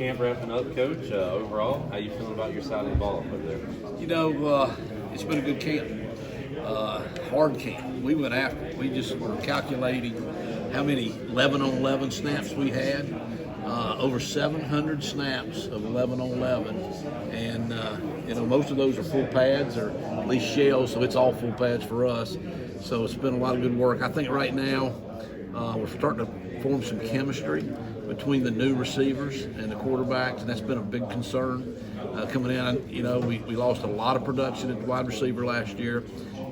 Camp wrapping up, Coach. Overall, how you feeling about your side of the ball over there? It's been a good camp, hard camp. We went after it. We just were calculating how many 11-on-11 snaps we had. Over 700 snaps of 11-on-11, and most of those are full pads or at least shells, so it's all full pads for us. So it's been a lot of good work. I think right now we're starting to form some chemistry between the new receivers and the quarterbacks, and that's been a big concern coming in. We lost a lot of production at the wide receiver last year.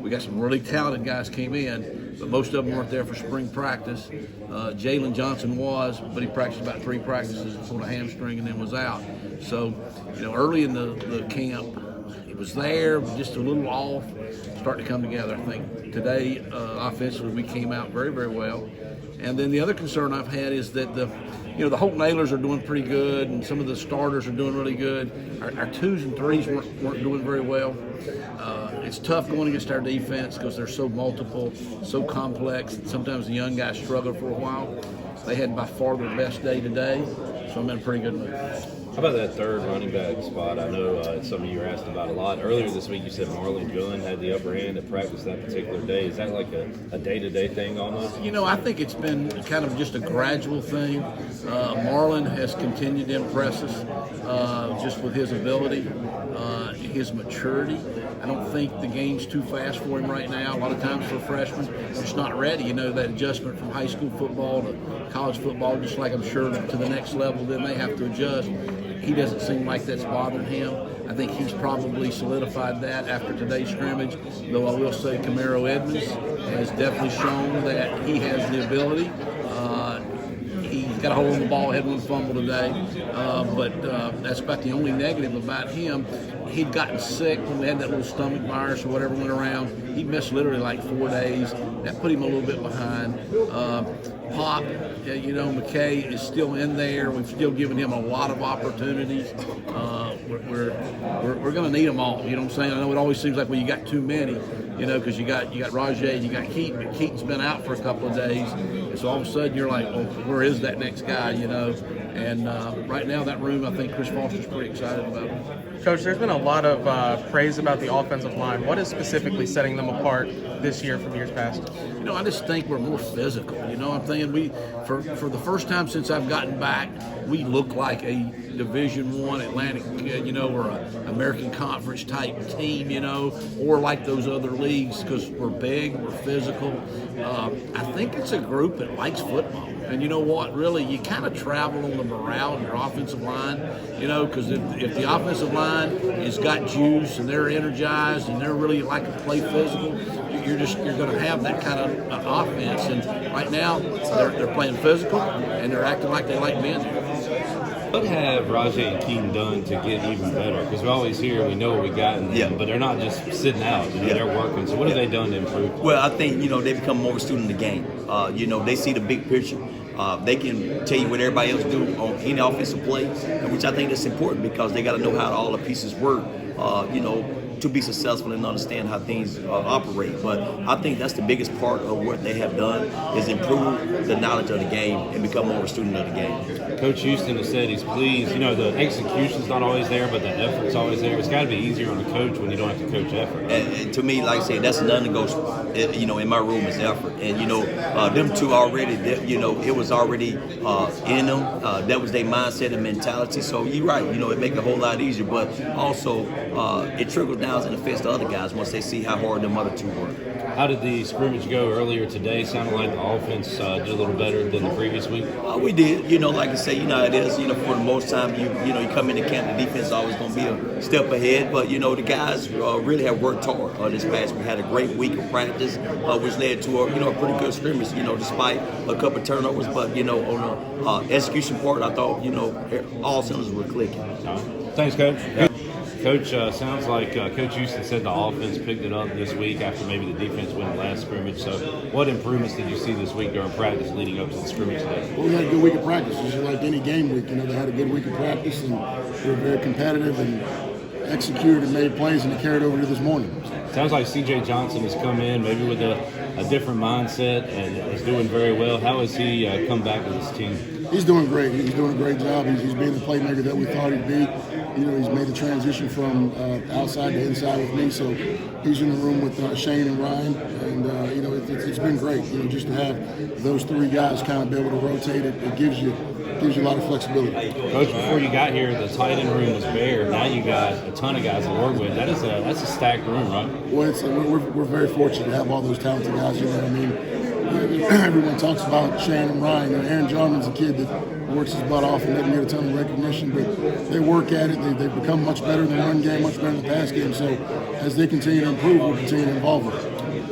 We got some really talented guys came in, but most of them weren't there for spring practice. Jalen Johnson was, but he practiced about 3 practices on a hamstring and then was out. So, early in the camp, it was there, just a little off, starting to come together. I think today, offensively, we came out very, very well. And then the other concern I've had is that the Holt Nailers are doing pretty good, and some of the starters are doing really good. Our 2s and 3s weren't doing very well. It's tough going against our defense because they're so multiple, so complex, and sometimes the young guys struggle for a while. They had by far their best day today, so I'm in a pretty good mood. How about that third running back spot? I know it's something you were asked about a lot. Earlier this week you said Marlon Gunn had the upper hand at practice that particular day. Is that like a day-to-day thing almost? I think it's been kind of just a gradual thing. Marlon has continued to impress us just with his ability, his maturity. I don't think the game's too fast for him right now. A lot of times for a freshman, he's just not ready. That adjustment from high school football to college football, just like I'm sure to the next level, then they have to adjust. He doesn't seem like that's bothering him. I think he's probably solidified that after today's scrimmage, though I will say Camaro Edmonds has definitely shown that he has the ability. He's got a hold on the ball, had one fumble today, but that's about the only negative about him. He'd gotten sick when we had that little stomach virus or whatever went around. He missed literally like 4 days. That put him a little bit behind. Pop, McKay is still in there. We've still given him a lot of opportunities. We're going to need them all. You know what I'm saying? I know it always seems like, well, you got too many, because you got Rajay, you got Keaton, but Keaton's been out for a couple of days. And so all of a sudden you're like, well, where is that next guy, And right now that room, I think Chris Foster's pretty excited about it. Coach, there's been a lot of praise about the offensive line. What is specifically setting them apart this year from years past? I just think we're more physical. I'm saying for the first time since I've gotten back, we look like a Division I Atlantic, or an American Conference type team, or like those other leagues because we're big, we're physical. I think it's a group that likes football. And you know what, really, you kind of travel on the morale of your offensive line, because if the offensive line has got juice and they're energized and they're really like to play physical, you're going to have that kind of offense. And right now, they're playing physical and they're acting like they like being there. What have Rajay and Keaton done to get even better? Because we always hear, we know what we got in them, but they're not just sitting out. They're working. So what have they done to improve? Well, I think, they become more of a student of the game. They see the big picture. They can tell you what everybody else do on any offensive play, which I think that's important because they got to know how all the pieces work, to be successful and understand how things operate. But I think that's the biggest part of what they have done is improve the knowledge of the game and become more of a student of the game. Coach Houston has said he's pleased. The execution's not always there, but the effort's always there. It's got to be easier on a coach when you don't have to coach effort. And to me, like I said, that's non-negotiable. In my room is effort. And, them two already, it was already in them. That was their mindset and mentality. So you're right, it make it a whole lot easier. But also, it trickles down and affects the other guys once they see how hard them other two work. How did the scrimmage go earlier today? Sounded like the offense did a little better than the previous week. We did. Like I say, how it is. For the most time, you come into camp, the defense is always going to be a step ahead. But the guys really have worked hard this past. We had a great week of practice, which led to a pretty good scrimmage. Despite a couple of turnovers, but on the execution part, I thought all cylinders were clicking. Thanks, Coach. Coach, sounds like Coach Houston said the offense picked it up this week after maybe the defense went the last scrimmage. So what improvements did you see this week during practice leading up to the scrimmage today? Well, we had a good week of practice. Just like any game week, they had a good week of practice and they were very competitive and executed and made plays, and they carried over to this morning. Sounds like C.J. Johnson has come in maybe with a different mindset and is doing very well. How has he come back with his team? He's doing great. He's doing a great job. He's being the playmaker that we thought he'd be. He's made the transition from outside to inside with me. So he's in the room with Shane and Ryan, and it's been great. Just to have those three guys kind of be able to rotate it. It gives you a lot of flexibility. Coach, before you got here, the tight end room was bare. Now you got a ton of guys to work with. That's a stacked room, right? Well, we're very fortunate to have all those talented guys. Everyone talks about Shane and Ryan. Aaron Jarman's a kid that works his butt off and doesn't get a ton of recognition, but they work at it. They've become much better in the run game, much better in the pass game. So as they continue to improve, we'll continue to involve them.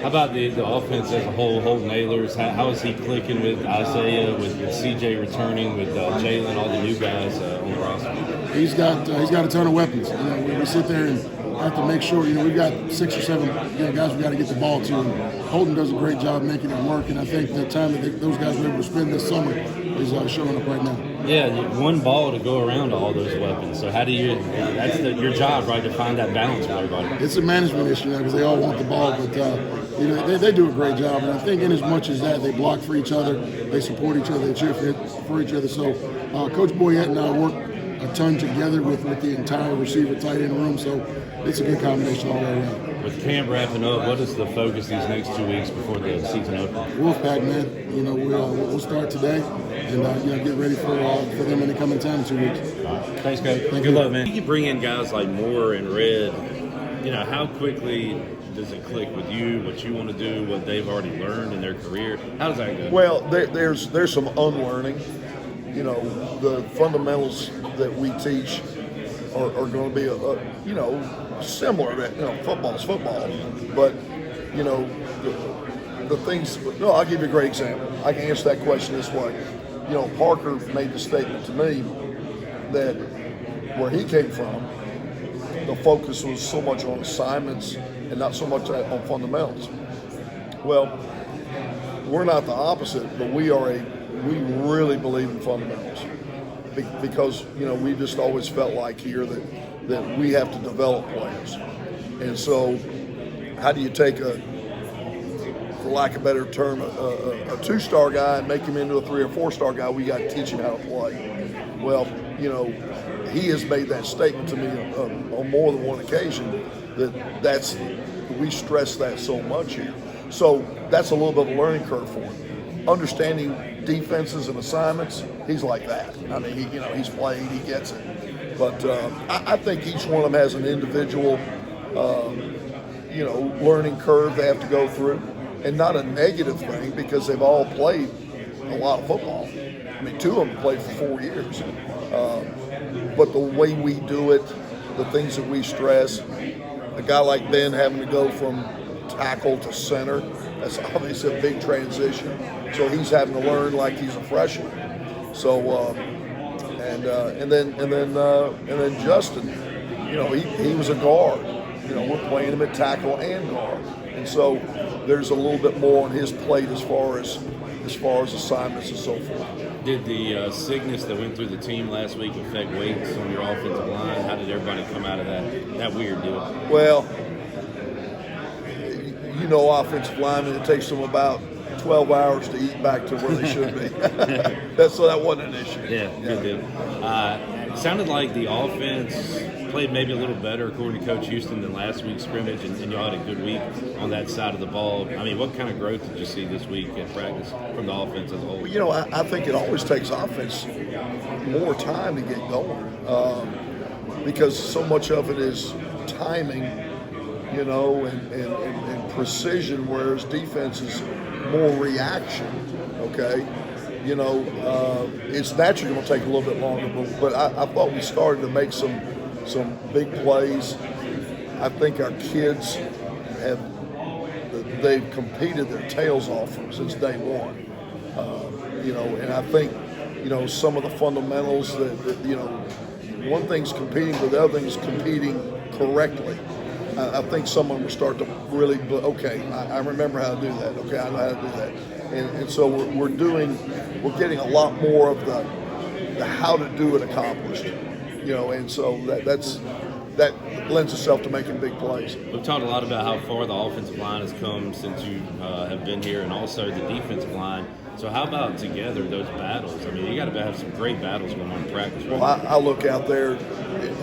How about the offense as a whole, Holden Ahlers? How is he clicking with Isaiah, with CJ returning, with Jalen, all the new guys on the roster? He's got a ton of weapons. We sit there and have to make sure, we've got 6 or 7 guys we got to get the ball to. And Holden does a great job making it work, and I think the time that those guys were able to spend this summer is showing up right now. Yeah, one ball to go around to all those weapons. So how do you? That's your job, right, to find that balance with everybody. It's a management issue because they all want the ball, but they do a great job. And I think in as much as that, they block for each other, they support each other, they cheer for each other. So Coach Boyette and I work a ton together with the entire receiver tight end room. So it's a good combination all the way around. With camp wrapping up, what is the focus these next 2 weeks before the season opens? Wolfpack, man. We'll start today and get ready for them when they come in town in 2 weeks. Thanks, Coach. Thank Good you. luck, man. You can bring in guys like Moore and Red. How quickly does it click with you, what you want to do, what they've already learned in their career? How does that go? Well, there's some unlearning. The fundamentals that we teach are going to be similar. Football's football, but the things. No, I'll give you a great example. I can answer that question this way. Parker made the statement to me that where he came from, the focus was so much on assignments and not so much on fundamentals. Well, we're not the opposite, but we really believe in fundamentals because we just always felt like here that we have to develop players. And so how do you take for lack of a better term, a 2-star guy and make him into a 3 or 4-star guy? We got to teach him how to play. Well, he has made that statement to me on more than one occasion we stress that so much here. So that's a little bit of a learning curve for him. Understanding defenses and assignments, he's like that. I mean, he's played, he gets it. But I think each one of them has an individual, learning curve they have to go through, and not a negative thing because they've all played a lot of football. I mean, 2 of them played for 4 years. But the way we do it, the things that we stress, a guy like Ben having to go from tackle to center, that's obviously a big transition. So he's having to learn like he's a freshman. So and then Justin, he was a guard. We're playing him at tackle and guard, and so there's a little bit more on his plate as far as assignments and so forth. Did the sickness that went through the team last week affect weights on your offensive line? How did everybody come out of that weird deal? Well, offensive linemen, it takes them about 12 hours to eat back to where they should be. So that wasn't an issue. Yeah, good deal. It sounded like the offense played maybe a little better, according to Coach Houston, than last week's scrimmage, and y'all had a good week on that side of the ball. I mean, what kind of growth did you see this week in practice from the offense as a whole? Well, I think it always takes offense more time to get going because so much of it is timing, and precision, whereas defense is more reaction, okay? It's naturally going to take a little bit longer, but I thought we started to make some big plays. I think our kids they've competed their tails off from since day one. And I think, some of the fundamentals that one thing's competing, but the other thing is competing correctly. I think someone will start to really, I remember how to do that. Okay, I know how to do that. And so we're getting a lot more of the how to do it accomplished. And so that lends itself to making big plays. We've talked a lot about how far the offensive line has come since you have been here, and also the defensive line. So how about together, those battles? I mean, you got to have some great battles going on in practice. Right? Well, I look out there.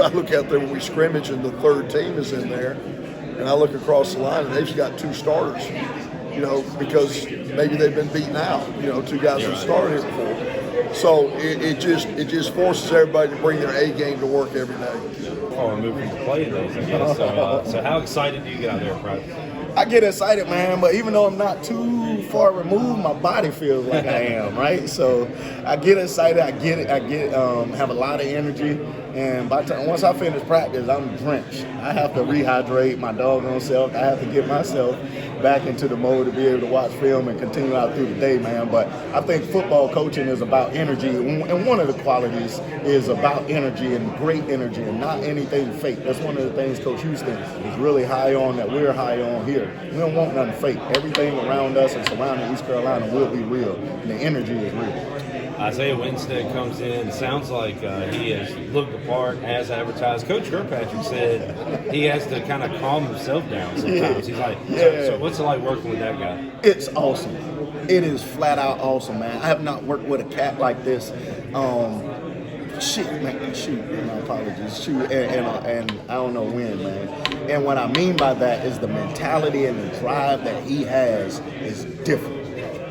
I look out there when we scrimmage and the third team is in there, and I look across the line and they've got 2 starters. You know, because maybe they've been beaten out. You know, 2 guys who started here before. So it just forces everybody to bring their A game to work every day. Far removed from the play days, I guess. So how excited do you get out there in practice? I get excited, man, but even though I'm not too far removed, my body feels like I am, right? So I get excited, I have a lot of energy, and by the time, once I finish practice, I'm drenched. I have to rehydrate my doggone self. I have to get myself back into the mode to be able to watch film and continue out through the day, man. But I think football coaching is about energy, and one of the qualities is about energy and great energy and not anything fake. That's one of the things Coach Houston is really high on, that we're high on here. We don't want nothing fake. Everything around us and surrounding East Carolina will be real, and the energy is real. Isaiah Winstead comes in. Sounds like he has looked the part as advertised. Coach Kirkpatrick said he has to kind of calm himself down sometimes. He's like, so what's it like working with that guy? It's awesome. It is flat out awesome, man. I have not worked with a cat like this. My apologies. And I don't know when, man. And what I mean by that is the mentality and the drive that he has is different.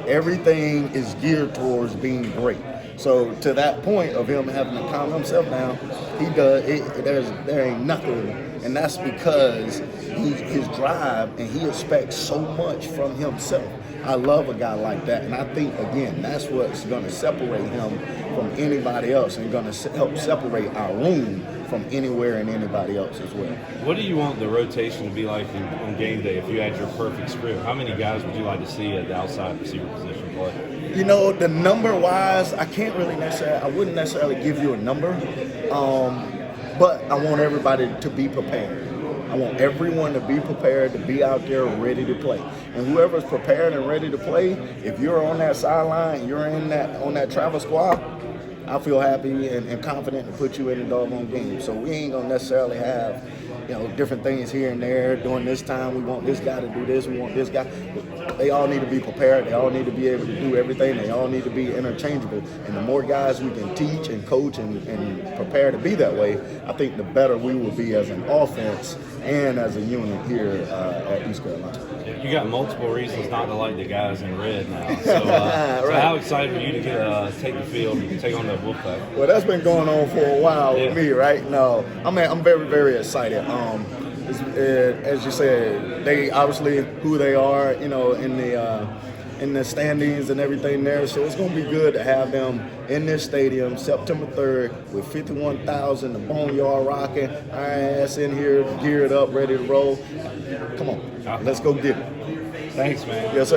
Everything is geared towards being great. So to that point of him having to calm himself down, he does. There ain't nothing, and that's because his drive, and he expects so much from himself. I love a guy like that, and I think again that's what's going to separate him from anybody else, and going to help separate our room from anywhere and anybody else as well. What do you want the rotation to be like on game day if you had your perfect script? How many guys would you like to see at the outside receiver position play? You know, the number wise, I wouldn't necessarily give you a number, but I want everybody to be prepared. I want everyone to be prepared to be out there ready to play. And whoever's prepared and ready to play, if you're on that sideline, you're on that travel squad, I feel happy and confident to put you in the doggone game. So we ain't gonna necessarily have, different things here and there. During this time, we want this guy to do this, we want this guy. They all need to be prepared. They all need to be able to do everything. They all need to be interchangeable. And the more guys we can teach and coach and prepare to be that way, I think the better we will be as an offense and as a unit here at East Carolina. You got multiple reasons not to like the guys in red now. So, so how excited are you to take the field and take on the Wolfpack? Well, that's been going on for a while with me, right? No, I'm very, very excited. As you said, they obviously who they are, in the standings and everything there. So it's going to be good to have them in this stadium September 3rd with 51,000, the boneyard rocking, our ass in here, geared up, ready to roll. Come on, let's go get it. Thanks, man. Yes, sir.